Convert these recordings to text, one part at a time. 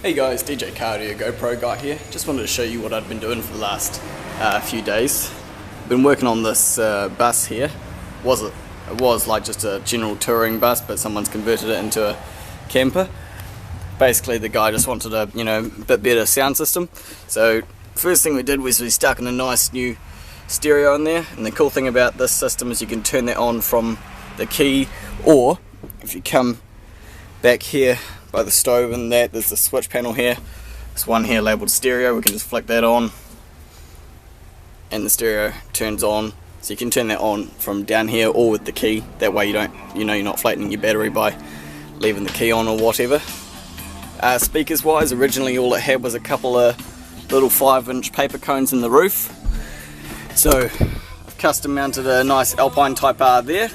Hey guys, DJ Audio GoPro guy here. Just wanted to show you what I've been doing for the last few days. Been working on this bus here. It was like just a general touring bus, but someone's converted it into a camper. Basically, the guy just wanted a bit better sound system. So first thing we did was we stuck in a nice new stereo in there. And the cool thing about this system is you can turn that on from the key, or if you come back here by the stove and there's a switch panel here. This one here labelled stereo, we can just flick that on and the stereo turns on. So you can turn that on from down here or with the key. That way you're not flattening your battery by leaving the key on or whatever. Speakers wise, originally all it had was a couple of little 5-inch paper cones in the roof. So I've custom mounted a nice Alpine Type R there.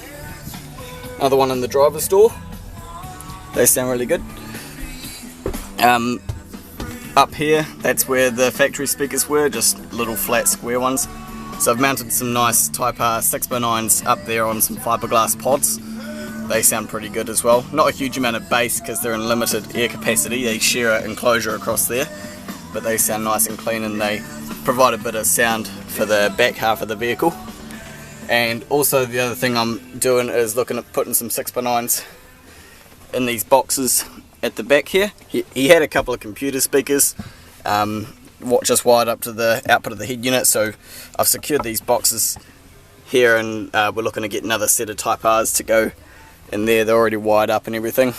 Another one in the driver's door. They sound really good. Up here, that's where the factory speakers were, just little flat square ones. So I've mounted some nice Type R 6x9s up there on some fiberglass pods. They sound pretty good as well. Not a huge amount of bass because they're in limited air capacity. They share an enclosure across there, but they sound nice and clean and they provide a bit of sound for the back half of the vehicle. And also the other thing I'm doing is looking at putting some 6x9s in these boxes at the back here. He had a couple of computer speakers just wired up to the output of the head unit, so I've secured these boxes here, and we're looking to get another set of Type R's to go in there. They're already wired up and everything.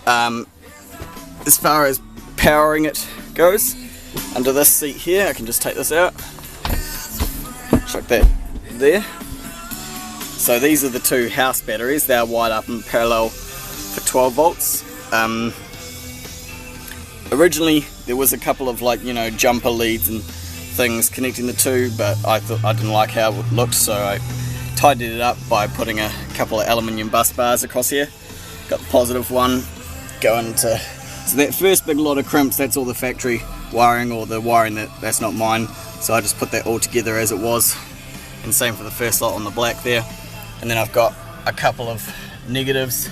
As far as powering it goes, under this seat here, I can just take this out, chuck that there. So these are the two house batteries. They're wired up in parallel for 12 volts. Originally there was a couple of jumper leads and things connecting the two, but I didn't like how it looked, so I tidied it up by putting a couple of aluminium bus bars across here. Got the positive one going to, so that first big lot of crimps, that's all the factory wiring, or the wiring that's not mine, so I just put that all together as it was, and same for the first lot on the black there. And then I've got a couple of negatives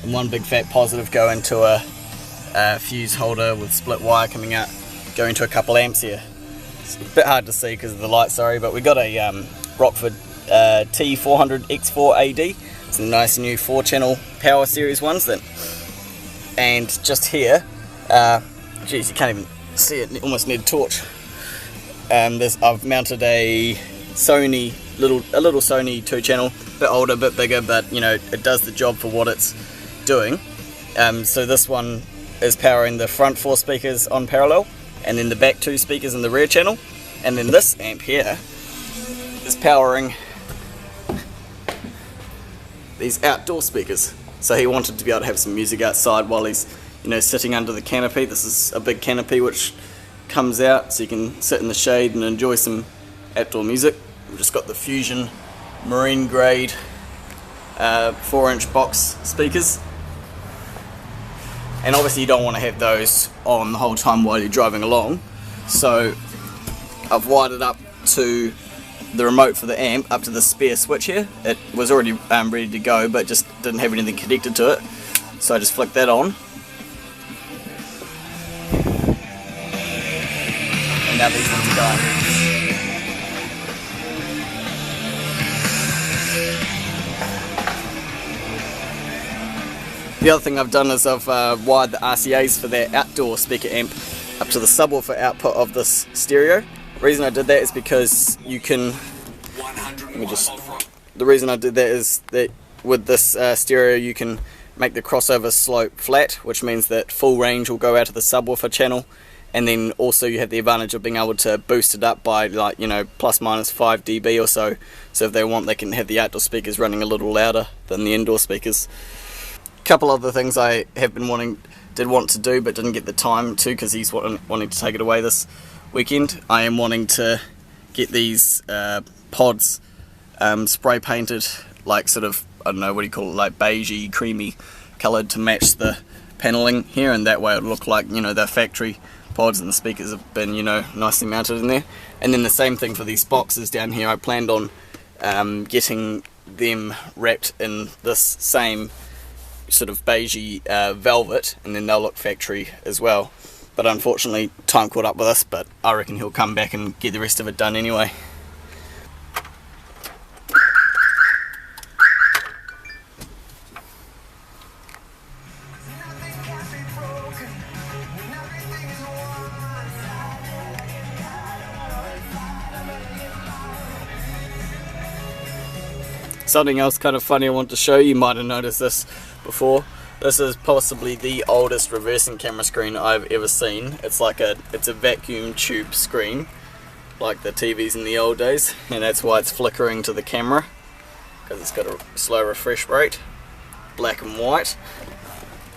and one big fat positive going to a fuse holder with split wire coming out, going to a couple amps here. It's a bit hard to see because of the light, sorry, but we got a Rockford T400X4 AD. It's a nice new 4-channel power series ones. And just here, geez, you can't even see it, almost need a torch. I've mounted a Sony, little Sony 2-channel, bit older, bit bigger, but it does the job for what it's doing. So this one is powering the front 4 speakers on parallel, and then the back 2 speakers in the rear channel, and then this amp here is powering these outdoor speakers. So he wanted to be able to have some music outside while he's sitting under the canopy. This is a big canopy which comes out, so you can sit in the shade and enjoy some outdoor music. We've just got the Fusion marine grade 4-inch box speakers. And obviously you don't want to have those on the whole time while you're driving along. So I've wired it up to the remote for the amp, up to the spare switch here. It was already ready to go, but just didn't have anything connected to it. So I just flicked that on. And now these ones are going. The other thing I've done is I've wired the RCAs for that outdoor speaker amp up to the subwoofer output of this stereo. The reason I did that is because you can, the reason I did that is that with this stereo you can make the crossover slope flat, which means that full range will go out to the subwoofer channel, and then also you have the advantage of being able to boost it up by plus minus 5 dB or so. So if they want, they can have the outdoor speakers running a little louder than the indoor speakers. Couple other things I have been did want to do but didn't get the time to, because he's wanting to take it away this weekend. I am wanting to get these pods spray painted, like sort of, I don't know, what do you call it, like beigey, creamy coloured to match the panelling here, and that way it'll look like the factory pods and the speakers have been nicely mounted in there. And then the same thing for these boxes down here. I planned on getting them wrapped in this same sort of beigey velvet, and then they'll look factory as well. But unfortunately time caught up with us, but I reckon he'll come back and get the rest of it done anyway. Something else kind of funny I want to show you, might have noticed this before. This is possibly the oldest reversing camera screen I've ever seen. It's a vacuum tube screen, like the TVs in the old days, and that's why it's flickering to the camera, because it's got a slow refresh rate, black and white.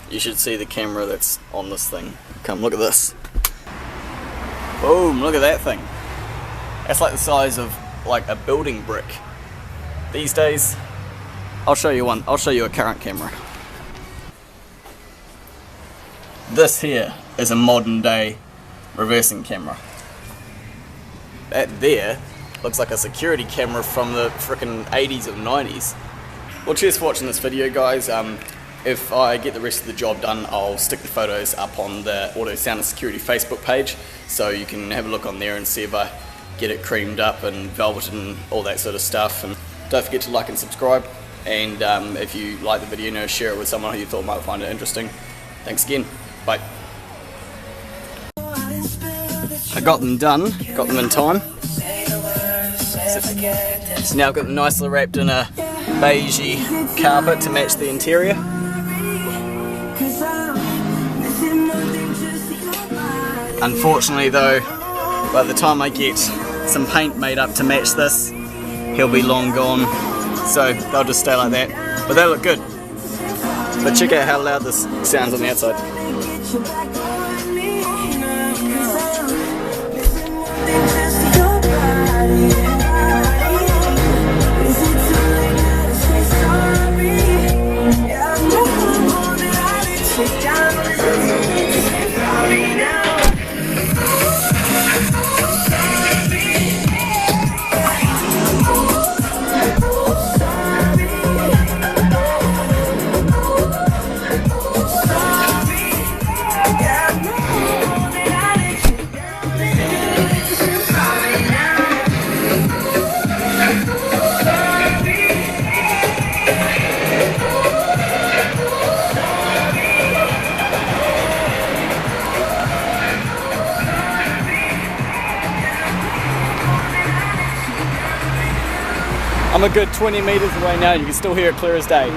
You should see the camera that's on this thing. Come look at this. Boom, look at that thing. That's like the size of like a building brick. These days, I'll show you one. I'll show you a current camera. This here is a modern day reversing camera. That there looks like a security camera from the frickin' 80s or 90s. Well, cheers for watching this video, guys. If I get the rest of the job done, I'll stick the photos up on the Audio Sound and Security Facebook page, so you can have a look on there and see if I get it creamed up and velveted and all that sort of stuff. And don't forget to like and subscribe, and if you like the video, share it with someone who you thought might find it interesting. Thanks again. Bye. I got them done, got them in time. So now I've got them nicely wrapped in a beigey carpet to match the interior. Unfortunately though, by the time I get some paint made up to match this, he'll be long gone, so they'll just stay like that. But they look good. But check out how loud this sounds on the outside. I'm a good 20 meters away now, and you can still hear it clear as day.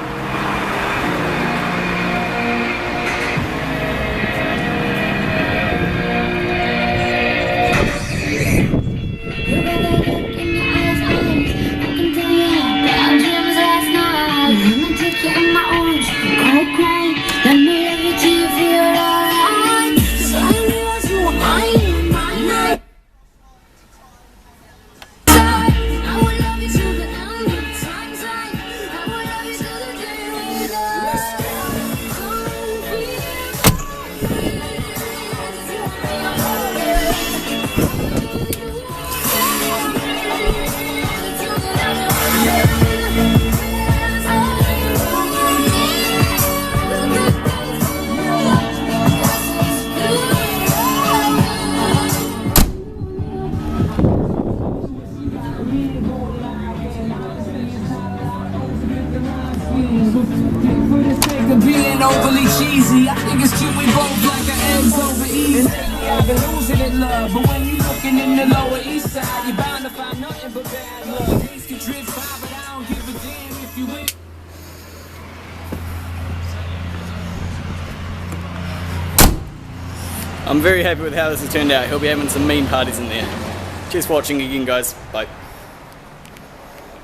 Being overly cheesy, I think it's cute we both like our eggs over easy. I've been losing it, love, but when you looking in the Lower East Side, you're bound to find nothing but bad love. Things can drift by, but I don't give a damn if you win. I'm very happy with how this has turned out. He'll be having some mean parties in there. Cheers for watching again, guys. Bye.